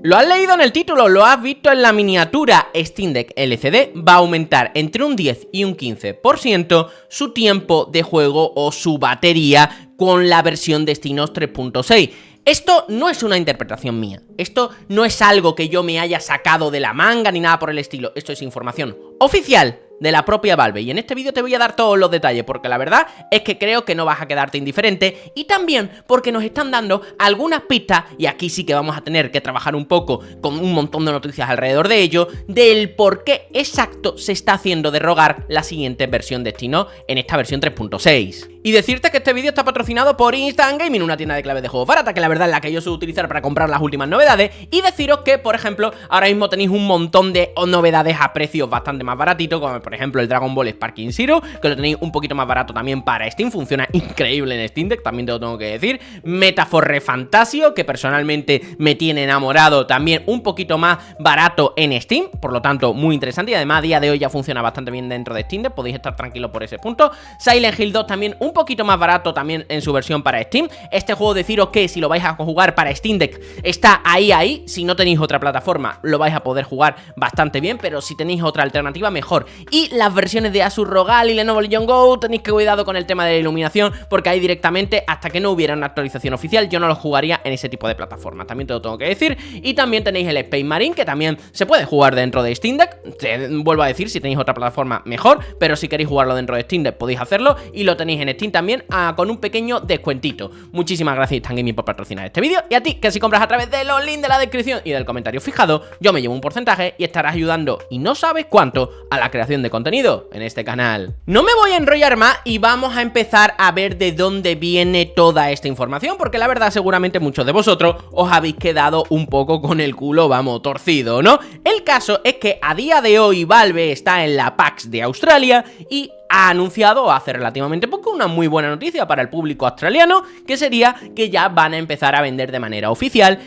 Lo has leído en el título, lo has visto en la miniatura. Steam Deck LCD va a aumentar entre un 10 y un 15% su tiempo de juego o su batería con la versión de Exynos 3.6. Esto no es una interpretación mía, esto no es algo que yo me haya sacado de la manga ni nada por el estilo, esto es información oficial de la propia Valve, y en este vídeo te voy a dar todos los detalles, porque la verdad es que creo que no vas a quedarte indiferente, y también porque nos están dando algunas pistas, y aquí sí que vamos a tener que trabajar un poco con un montón de noticias alrededor de ello, del por qué exacto se está haciendo derrogar la siguiente versión de Exynos en esta versión 3.6. Y decirte que este vídeo está patrocinado por Instant Gaming, una tienda de claves de juegos barata, que la verdad es la que yo suelo utilizar para comprar las últimas novedades, y deciros que, por ejemplo, ahora mismo tenéis un montón de novedades a precios bastante más baratitos, como por ejemplo el Dragon Ball Sparking Zero, que lo tenéis un poquito más barato también para Steam, funciona increíble en Steam Deck, también te lo tengo que decir. Metaphor Refantasio, que personalmente me tiene enamorado, también un poquito más barato en Steam, por lo tanto muy interesante, y además a día de hoy ya funciona bastante bien dentro de Steam Deck, podéis estar tranquilos por ese punto. Silent Hill 2 también un poquito más barato también en su versión para Steam. Este juego, deciros que si lo vais a jugar para Steam Deck está ahí, si no tenéis otra plataforma lo vais a poder jugar bastante bien, pero si tenéis otra alternativa mejor. Y las versiones de Asus ROG Ally y Lenovo Legion Go, tenéis que cuidado con el tema de la iluminación, porque ahí directamente, hasta que no hubiera una actualización oficial, yo no lo jugaría en ese tipo de plataformas, también te lo tengo que decir. Y también tenéis el Space Marine, que también se puede jugar dentro de Steam Deck, te vuelvo a decir, si tenéis otra plataforma mejor, pero si queréis jugarlo dentro de Steam Deck podéis hacerlo, y lo tenéis en Steam también con un pequeño descuentito. Muchísimas gracias Instant Gaming por patrocinar este vídeo, y a ti que si compras a través de los links de la descripción y del comentario fijado, yo me llevo un porcentaje y estarás ayudando, y no sabes cuánto, a la creación de contenido en este canal. No me voy a enrollar más y vamos a empezar a ver de dónde viene toda esta información, porque la verdad seguramente muchos de vosotros os habéis quedado un poco con el culo, vamos, torcido, ¿no? El caso es que a día de hoy Valve está en la PAX de Australia y ha anunciado hace relativamente poco una muy buena noticia para el público australiano, que sería que ya van a empezar a vender de manera oficial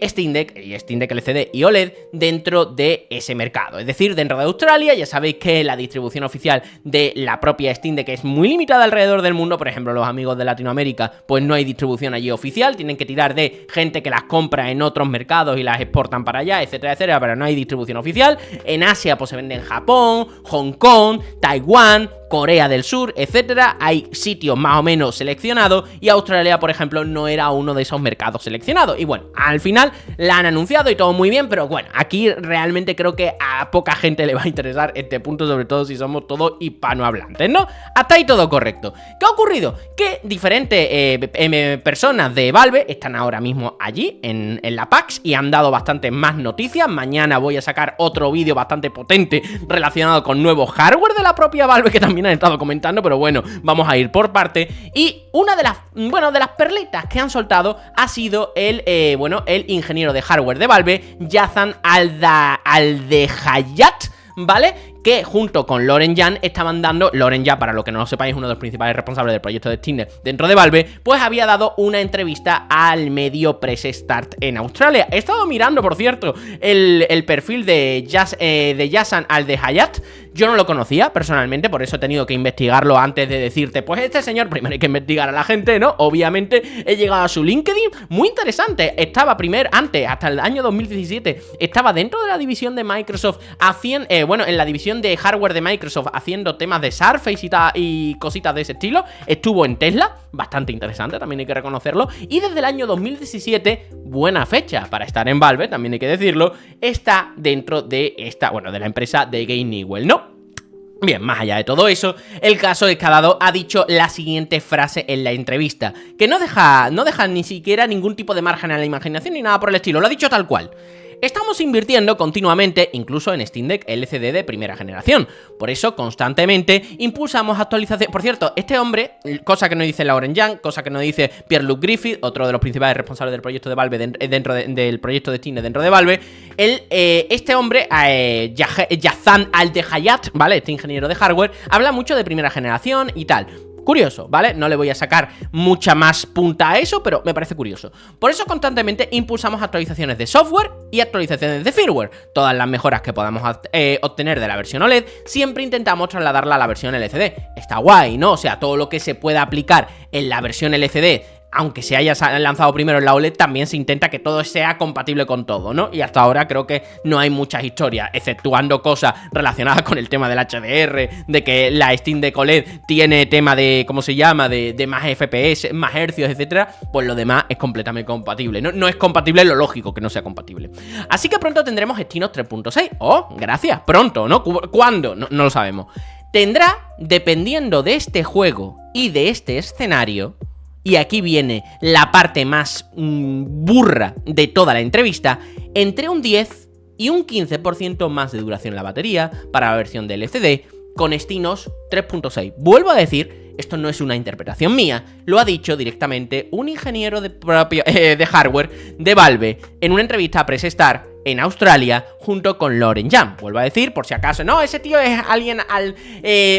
Steam Deck y Steam Deck LCD y OLED dentro de ese mercado, es decir, dentro de Australia. Ya sabéis que la distribución oficial de la propia Steam Deck es muy limitada alrededor del mundo. Por ejemplo, los amigos de Latinoamérica, pues no hay distribución allí oficial, tienen que tirar de gente que las compra en otros mercados y las exportan para allá, etcétera, etcétera, pero no hay distribución oficial. En Asia pues se vende en Japón, Hong Kong, Taiwán, Corea del Sur, etcétera. Hay sitios más o menos seleccionados, y Australia, por ejemplo, no era uno de esos mercados seleccionados. Y bueno, al final la han anunciado y todo muy bien, pero bueno, aquí realmente creo que a poca gente le va a interesar este punto, sobre todo si somos todos hispanohablantes, ¿no? Hasta ahí todo correcto. ¿Qué ha ocurrido? Que diferentes personas de Valve están ahora mismo allí en la PAX y han dado bastantes más noticias. Mañana voy a sacar otro vídeo bastante potente relacionado con nuevo hardware de la propia Valve, que también han estado comentando, pero bueno, vamos a ir por parte. Y una de las, bueno, de las perlitas que han soltado ha sido el ingeniero de hardware de Valve, Yazan Al-Dehayat, ¿vale? Que junto con Loren Yan estaban dando, Loren Yan, para lo que no lo sepáis, es uno de los principales responsables del proyecto de Steam Deck dentro de Valve, pues había dado una entrevista al medio Press Start en Australia. He estado mirando, por cierto, el perfil de Yazan Al-Dehayat. Yo no lo conocía personalmente, por eso he tenido que investigarlo antes de decirte, pues este señor, primero hay que investigar a la gente, ¿no? Obviamente he llegado a su LinkedIn, muy interesante. Estaba antes, hasta el año 2017, estaba dentro de la división de Microsoft, en la división de hardware de Microsoft, haciendo temas de Surface y cositas de ese estilo. Estuvo en Tesla, bastante interesante, también hay que reconocerlo. Y desde el año 2017, buena fecha para estar en Valve, también hay que decirlo, está dentro de de la empresa de Gabe Newell, ¿no? Bien, más allá de todo eso, el caso es que ha dicho la siguiente frase en la entrevista, que no deja ni siquiera ningún tipo de margen a la imaginación ni nada por el estilo, lo ha dicho tal cual. Estamos invirtiendo continuamente, incluso en Steam Deck LCD de primera generación. Por eso, constantemente, impulsamos actualizaciones. Por cierto, este hombre, cosa que no dice Loren Yan, cosa que no dice Pierre-Luc Griffith, otro de los principales responsables del proyecto de Valve, dentro del proyecto de Steam Deck dentro de Valve, este hombre, Yazan Al-Dehayat, ¿vale? Este ingeniero de hardware, habla mucho de primera generación y tal. Curioso, ¿vale? No le voy a sacar mucha más punta a eso, pero me parece curioso. Por eso constantemente impulsamos actualizaciones de software y actualizaciones de firmware. Todas las mejoras que podamos obtener de la versión OLED, siempre intentamos trasladarla a la versión LCD. Está guay, ¿no? O sea, todo lo que se pueda aplicar en la versión LCD aunque se haya lanzado primero en la OLED, también se intenta que todo sea compatible con todo, ¿no? Y hasta ahora creo que no hay muchas historias, exceptuando cosas relacionadas con el tema del HDR, de que la Steam Deck OLED tiene tema de, ¿cómo se llama?, de más FPS, más hercios, etcétera. Pues lo demás es completamente compatible. No es compatible, lo lógico que no sea compatible. Así que pronto tendremos Exynos 3.6. Oh, gracias, pronto, ¿no? ¿Cuándo? No lo sabemos. Tendrá, dependiendo de este juego y de este escenario, y aquí viene la parte más burra de toda la entrevista, entre un 10 y un 15% más de duración en la batería para la versión del LCD con Exynos 3.6. Vuelvo a decir, esto no es una interpretación mía, lo ha dicho directamente un ingeniero de hardware de Valve en una entrevista a Press Start en Australia, junto con Loren Jam. Vuelvo a decir, por si acaso, no, ese tío es alguien,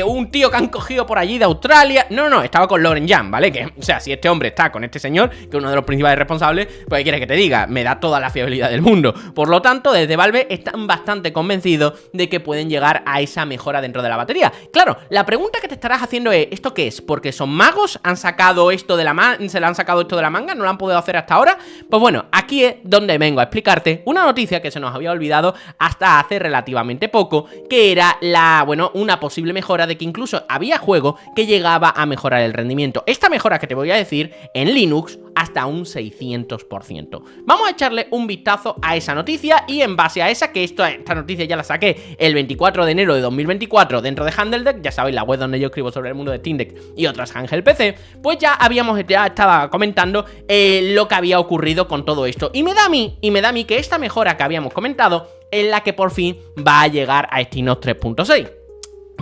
un tío que han cogido por allí de Australia. No, estaba con Loren Jam, ¿vale? Que, o sea, si este hombre está con este señor, que es uno de los principales responsables, pues ¿qué quieres que te diga? Me da toda la fiabilidad del mundo. Por lo tanto, desde Valve están bastante convencidos de que pueden llegar a esa mejora dentro de la batería. Claro, la pregunta que te estarás haciendo es, ¿esto qué es? ¿Porque son magos? ¿Han sacado esto de la manga? ¿Se le han sacado esto de la manga? ¿No lo han podido hacer hasta ahora? Pues bueno, aquí es donde vengo a explicarte una noticia que se nos había olvidado hasta hace relativamente poco, que era una posible mejora de que incluso había juego que llegaba a mejorar el rendimiento. Esta mejora que te voy a decir en Linux hasta un 600%. Vamos a echarle un vistazo a esa noticia y en base a esa, que esta noticia ya la saqué el 24 de enero de 2024 dentro de HandleDeck, ya sabéis, la web donde yo escribo sobre el mundo de Steam Deck y otras Handheld PC, pues ya estaba comentando lo que había ocurrido con todo esto. Y me da a mí que esta mejora que habíamos comentado es la que por fin va a llegar a Exynos 3.6.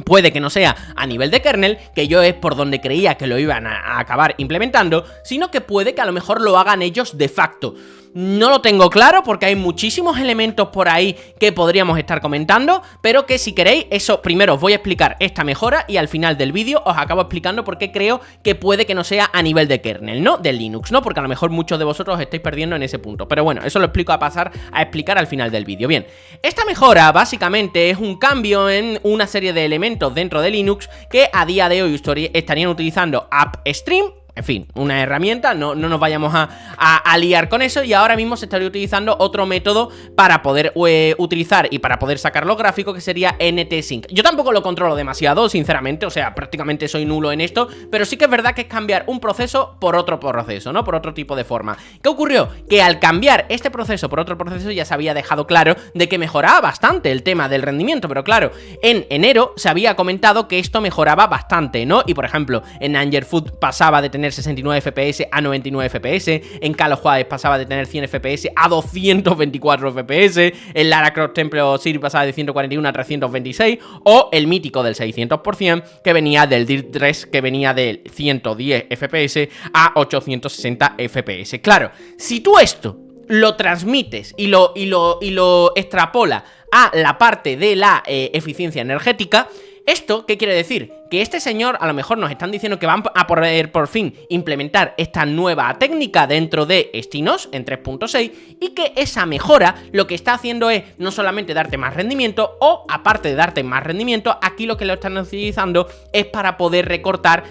Puede que no sea a nivel de kernel, que yo es por donde creía que lo iban a acabar implementando, sino que puede que a lo mejor lo hagan ellos de facto. No lo tengo claro porque hay muchísimos elementos por ahí que podríamos estar comentando, pero que si queréis, eso primero os voy a explicar esta mejora y al final del vídeo os acabo explicando por qué creo que puede que no sea a nivel de kernel, ¿no? De Linux, ¿no? Porque a lo mejor muchos de vosotros os estáis perdiendo en ese punto. Pero bueno, eso lo explico a pasar a explicar al final del vídeo. Bien, esta mejora básicamente es un cambio en una serie de elementos dentro de Linux que a día de hoy estarían utilizando AppStream. En fin, una herramienta, no nos vayamos a liar con eso. Y ahora mismo se estaría utilizando otro método para poder utilizar y para poder sacar los gráficos, que sería NTSync. Yo tampoco lo controlo demasiado, sinceramente, o sea, prácticamente soy nulo en esto, pero sí que es verdad que es cambiar un proceso por otro proceso, ¿no? Por otro tipo de forma. ¿Qué ocurrió? Que al cambiar este proceso por otro proceso ya se había dejado claro de que mejoraba bastante el tema del rendimiento, pero claro, en enero se había comentado que esto mejoraba bastante, ¿no? Y por ejemplo, en Angerfoot pasaba de tener 69 FPS a 99 FPS, en Call of Juarez pasaba de tener 100 FPS a 224 FPS, en Lara Croft Temple of City pasaba de 141 a 326, o el mítico del 600% que venía del Dirt 3, que venía de 110 FPS a 860 FPS. Claro, si tú esto lo transmites y lo extrapola a la parte de la eficiencia energética, ¿esto qué quiere decir? Que este señor, a lo mejor nos están diciendo que van a poder por fin implementar esta nueva técnica dentro de Exynos en 3.6 y que esa mejora lo que está haciendo es no solamente darte más rendimiento, o aparte de darte más rendimiento, aquí lo que lo están utilizando es para poder recortar,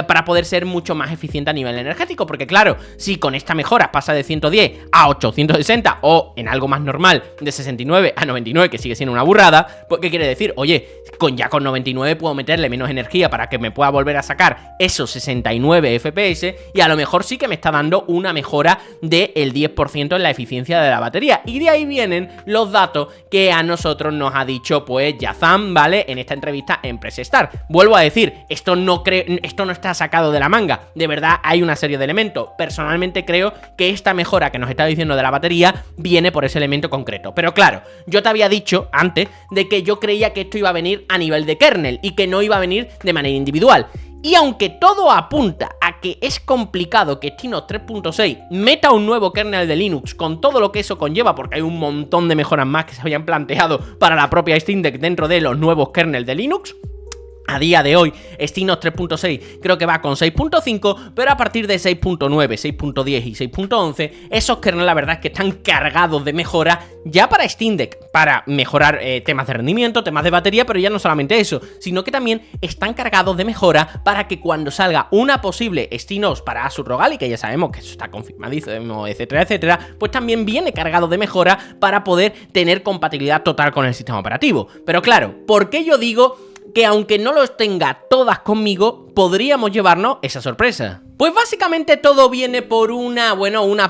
para poder ser mucho más eficiente a nivel energético, porque claro, si con esta mejora pasa de 110 a 860 o en algo más normal de 69 a 99, que sigue siendo una burrada, pues ¿qué quiere decir? Oye, con 99 puedo meterle menos energía para que me pueda volver a sacar esos 69 FPS y a lo mejor sí que me está dando una mejora del 10% en la eficiencia de la batería. Y de ahí vienen los datos que a nosotros nos ha dicho pues Yazam, ¿vale? En esta entrevista en Press Start. Vuelvo a decir, esto no está sacado de la manga, de verdad hay una serie de elementos. Personalmente creo que esta mejora que nos está diciendo de la batería viene por ese elemento concreto. Pero claro, yo te había dicho antes de que yo creía que esto iba a venir a nivel de kernel y que no iba a venir de manera individual. Y aunque todo apunta a que es complicado que Exynos 3.6 meta un nuevo kernel de Linux con todo lo que eso conlleva, porque hay un montón de mejoras más que se habían planteado para la propia Steam Deck dentro de los nuevos kernels de Linux, A día de hoy, Exynos 3.6 creo que va con 6.5, pero a partir de 6.9, 6.10 y 6.11, esos kernels la verdad es que están cargados de mejora ya para Steam Deck, para mejorar temas de rendimiento, temas de batería, pero ya no solamente eso, sino que también están cargados de mejora para que cuando salga una posible Exynos para Asus ROG Ally, que ya sabemos que eso está confirmadísimo, etcétera, etcétera, pues también viene cargado de mejora para poder tener compatibilidad total con el sistema operativo. Pero claro, ¿por qué yo digo que aunque no los tenga todas conmigo, podríamos llevarnos esa sorpresa? Pues básicamente todo viene por una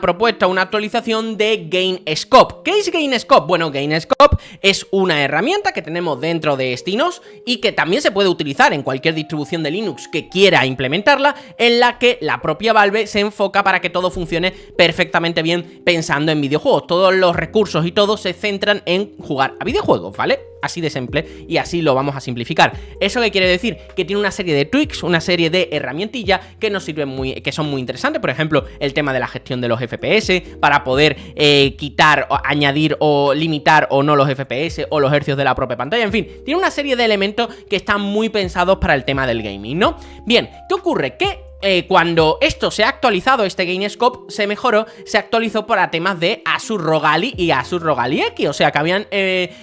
propuesta, una actualización de GainScope. ¿Qué es GainScope? Bueno, GainScope es una herramienta que tenemos dentro de Exynos y que también se puede utilizar en cualquier distribución de Linux que quiera implementarla, en la que la propia Valve se enfoca para que todo funcione perfectamente bien pensando en videojuegos. Todos los recursos y todo se centran en jugar a videojuegos, ¿vale? Así de simple, y así lo vamos a simplificar. ¿Eso qué quiere decir? Que tiene una serie de tweaks, una serie de herramientillas que nos sirven que son muy interesantes. Por ejemplo, el tema de la gestión de los FPS, para poder quitar, o añadir o limitar o no los FPS o los hercios de la propia pantalla. En fin, tiene una serie de elementos que están muy pensados para el tema del gaming, ¿no? Bien, ¿qué ocurre? Que cuando esto se ha actualizado, este GainScope se mejoró, se actualizó para temas de Asus ROG Ally y Asus ROG Ally X, o sea que habían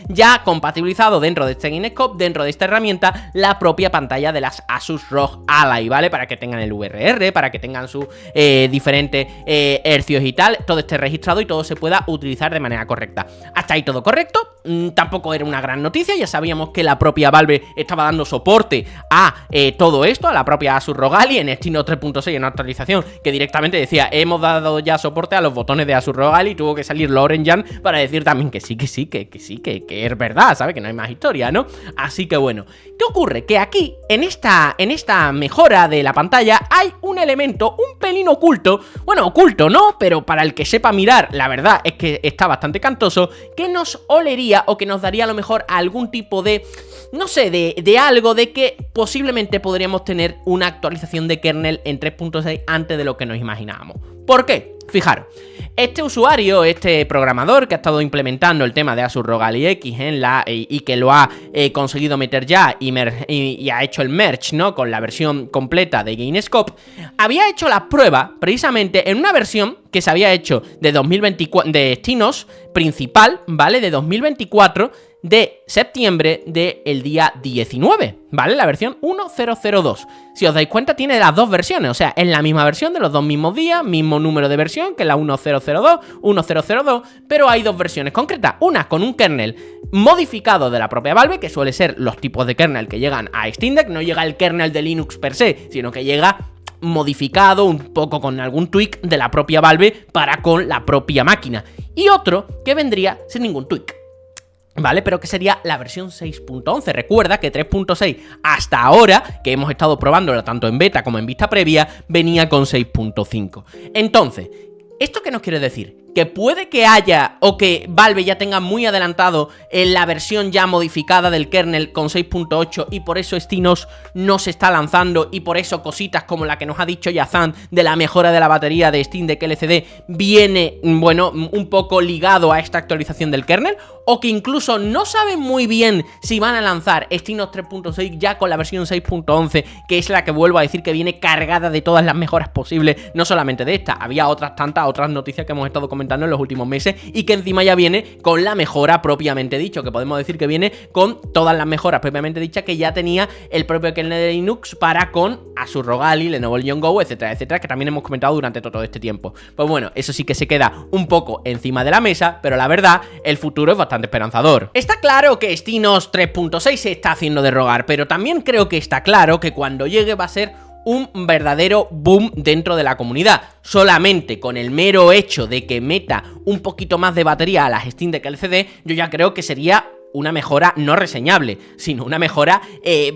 ya compatibilizado dentro de este GainScope, dentro de esta herramienta, la propia pantalla de las Asus ROG Ally, ¿vale? Para que tengan el VRR, para que tengan sus diferentes hercios y tal, todo esté registrado y todo se pueda utilizar de manera correcta. Hasta ahí todo correcto, tampoco era una gran noticia, ya sabíamos que la propia Valve estaba dando soporte a todo esto, a la propia Asus ROG Ally en Exynos 3.6, en una actualización que directamente decía hemos dado ya soporte a los botones de Asus ROG Ally, y tuvo que salir Lauren Jan para decir también que sí, que es verdad, ¿sabes? Que no hay más historia, ¿no? Así que bueno, ¿qué ocurre? Que aquí, en esta mejora de la pantalla, hay un elemento un pelín oculto, bueno, oculto no, pero para el que sepa mirar, la verdad es que está bastante cantoso, que nos olería o que nos daría a lo mejor algún tipo de, no sé, de algo de que posiblemente podríamos tener una actualización de kernel en 3.6 antes de lo que nos imaginábamos. ¿Por qué? Fijaros, este usuario, este programador que ha estado implementando el tema de Asus ROG Ally X y que lo ha conseguido meter ya y ha hecho el merge, ¿no? Con la versión completa de GainScope, había hecho la prueba precisamente en una versión que se había hecho de 2024, de Exynos principal, ¿vale? De 2024, de septiembre del día 19, ¿vale? La versión 1002. Si os dais cuenta, tiene las dos versiones, o sea, es la misma versión de los dos mismos días, mismo número de versión, que es la 1002, pero hay dos versiones concretas. Una con un kernel modificado de la propia Valve, que suele ser los tipos de kernel que llegan a Steam Deck, no llega el kernel de Linux per se, sino que llega modificado un poco con algún tweak de la propia Valve para con la propia máquina. Y otro que vendría sin ningún tweak, ¿vale? Pero que sería la versión 6.11. Recuerda que 3.6 hasta ahora, que hemos estado probándola tanto en beta como en vista previa, venía con 6.5. Entonces, ¿esto qué nos quiere decir? Que puede que haya, o que Valve ya tenga muy adelantado en la versión ya modificada del kernel con 6.8 y por eso Exynos no se está lanzando, y por eso cositas como la que nos ha dicho Yazan de la mejora de la batería de Steam Deck LCD viene, bueno, un poco ligado a esta actualización del kernel, o que incluso no saben muy bien si van a lanzar Exynos 3.6 ya con la versión 6.11, que es la que vuelvo a decir que viene cargada de todas las mejoras posibles, no solamente de esta, había otras noticias que hemos estado comentando en los últimos meses y que encima ya viene con la mejora propiamente dicho, que podemos decir que viene con todas las mejoras propiamente dichas que ya tenía el propio kernel de Linux para con Asus ROG Ally, Lenovo Legion Go, etcétera, etcétera, que también hemos comentado durante todo este tiempo. Pues bueno, eso sí que se queda un poco encima de la mesa, pero la verdad, el futuro es bastante esperanzador. Está claro que Exynos 3.6 se está haciendo de rogar, pero también creo que está claro que cuando llegue va a ser un verdadero boom dentro de la comunidad. Solamente con el mero hecho de que meta un poquito más de batería a las Steam Deck LCD, yo ya creo que sería una mejora no reseñable, sino una mejora,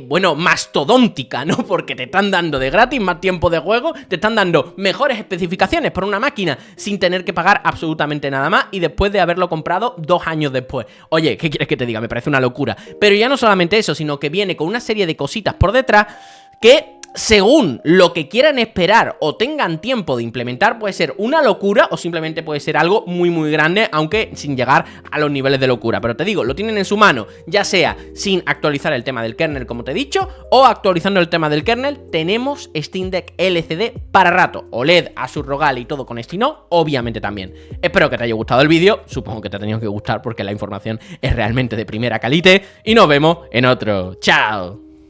bueno, mastodóntica, ¿no? Porque te están dando de gratis más tiempo de juego, te están dando mejores especificaciones por una máquina sin tener que pagar absolutamente nada más, y después de haberlo comprado 2 años después. Oye, ¿qué quieres que te diga? Me parece una locura. Pero ya no solamente eso, sino que viene con una serie de cositas por detrás que según lo que quieran esperar o tengan tiempo de implementar, puede ser una locura o simplemente puede ser algo muy grande, aunque sin llegar a los niveles de locura. Pero te digo, lo tienen en su mano, ya sea sin actualizar el tema del kernel, como te he dicho, o actualizando el tema del kernel. Tenemos Steam Deck LCD para rato, OLED, Asus ROG y todo con Exynos, obviamente también. Espero que te haya gustado el vídeo, supongo que te ha tenido que gustar porque la información es realmente de primera calidad, y nos vemos en otro. ¡Chao!